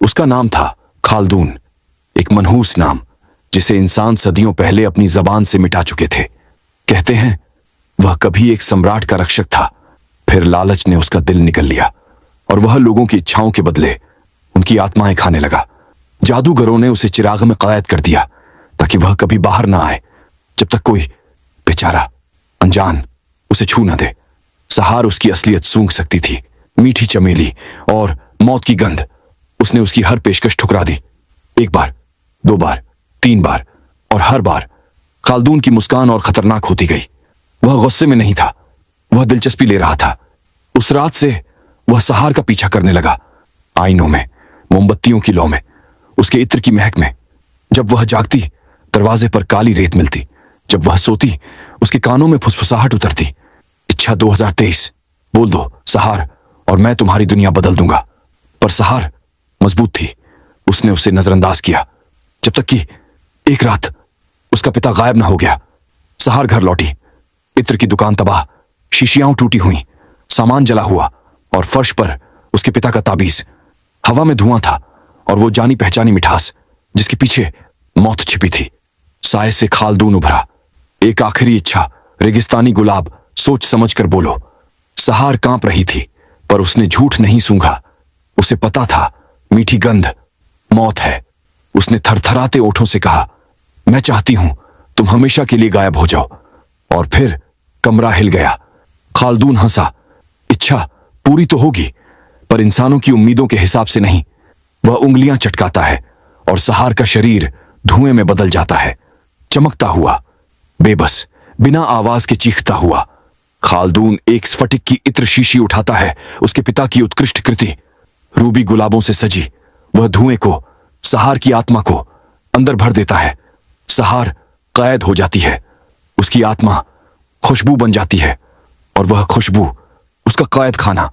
उसका नाम था खाल्दून, एक मनहूस नाम जिसे इंसान सदियों पहले अपनी जबान से मिटा चुके थे। कहते हैं वह कभी एक सम्राट का रक्षक था, फिर लालच ने उसका दिल निगल लिया और वह लोगों की इच्छाओं के बदले उनकी आत्माएं खाने लगा। जादूगरों ने उसे चिराग में कैद कर दिया ताकि वह कभी बाहर ना आए जब तक कोई बेचारा अनजान उसे छू न दे। सहार उसकी असलियत सूंघ सकती थी, मीठी चमेली और मौत की गंध। उसने उसकी हर पेशकश ठुकरा दी, एक बार, दो बार, तीन बार, और हर बार खाल्दून की मुस्कान और खतरनाक होती गई। वह गुस्से में नहीं था, वह दिलचस्पी ले रहा था। उस रात से वह सहार का पीछा करने लगा, आईनों में, मोमबत्तियों की लौ में, उसके इत्र की महक में। जब वह जागती दरवाजे पर काली रेत मिलती, जब वह सोती उसके कानों में फुसफुसाहट उतरती। इच्छा 2023, बोल दो सहार और मैं तुम्हारी दुनिया बदल दूंगा। पर सहार मजबूत थी, उसने उसे नजरअंदाज किया जब तक कि एक रात उसका पिता गायब न हो गया। सहार घर लौटी, इत्र की दुकान तबाह, शीशियां टूटी हुई, सामान जला हुआ और फर्श पर उसके पिता का ताबीज। हवा में धुआं था और वो जानी पहचानी मिठास जिसके पीछे मौत छिपी थी। साए से खाल्दून उभरा, एक आखिरी इच्छा, रेगिस्तानी गुलाब, सोच समझ कर बोलो। सहार कांप रही थी पर उसने झूठ नहीं सूंघा। उसे पता था मीठी गंध मौत है। उसने थरथराते ओठों से कहा, मैं चाहती हूं तुम हमेशा के लिए गायब हो जाओ। और फिर कमरा हिल गया। खाल्दून हंसा, इच्छा पूरी तो होगी पर इंसानों की उम्मीदों के हिसाब से नहीं। वह उंगलियां चटकाता है और सहार का शरीर धुएं में बदल जाता है, चमकता हुआ, बेबस, बिना आवाज के चीखता हुआ। खाल्दून एक स्फटिक की इत्र शीशी उठाता है, उसके पिता की उत्कृष्ट कृति, रूबी गुलाबों से सजी। वह धुएं को, सहार की आत्मा को अंदर भर देता है। सहार कैद हो जाती है, उसकी आत्मा खुशबू बन जाती है और वह खुशबू उसका कैद खाना।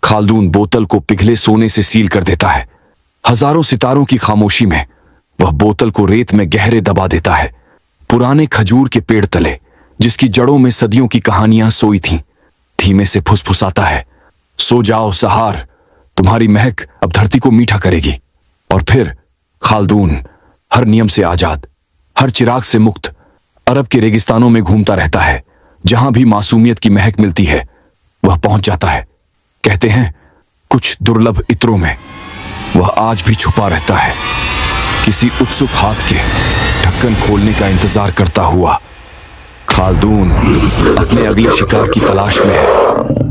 खाल्दून बोतल को पिघले सोने से सील कर देता है। हजारों सितारों की खामोशी में वह बोतल को रेत में गहरे दबा देता है। पुराने खजूर के पेड़ तले, जिसकी जड़ों में सदियों की कहानियां सोई थीं, धीमे से फुसफुसाता है, सो जाओ सहार, तुम्हारी महक अब धरती को मीठा करेगी। और फिर खाल्दून हर नियम से आजाद, हर चिराग से मुक्त, अरब के रेगिस्तानों में घूमता रहता है। जहां भी मासूमियत की महक मिलती है वह पहुंच जाता है। कहते हैं कुछ दुर्लभ इत्रों में वह आज भी छुपा रहता है, किसी उत्सुक हाथ के ढक्कन खोलने का इंतजार करता हुआ। खाल्दून अपने अगले शिकार की तलाश में है।